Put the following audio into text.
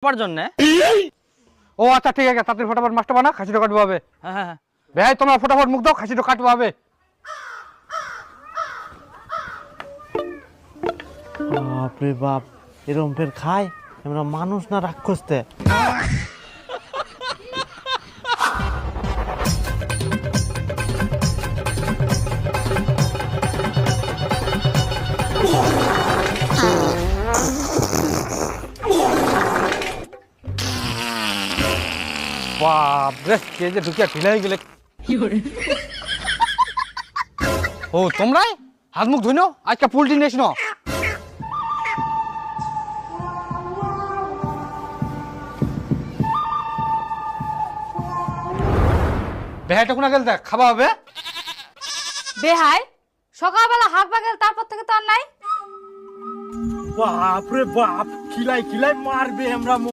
পার জন্য। ও আচ্ছা ঠিক আছে, তাড়াতাড়ি ফটাফট মাছটা বানা, খাসিটা কাটবো হবে। হ্যাঁ হ্যাঁ ভাই তোমরা ফটাফট মুখ দাও, খাসিটা কাটবো হবে। বাপরে বাপ, এরম ফের খায়? আমরা মানুষ না রাক্ষসতে? বাপ রে, কে যে ঢুকিয়া ঢিলাই গেলে। ও তোমরাই হাত মুখ ধুই নাও, আজকে পোল্ট্রি নিস না। বেহাইটা কোনা গেল, দেখ খাওয়া হবে। বেহাই সকালবেলা হাঁক বাগেল, তারপর থেকে তো আর নাই। বাপরে বাপ, খিলাই খিলাই মারবে আমরা।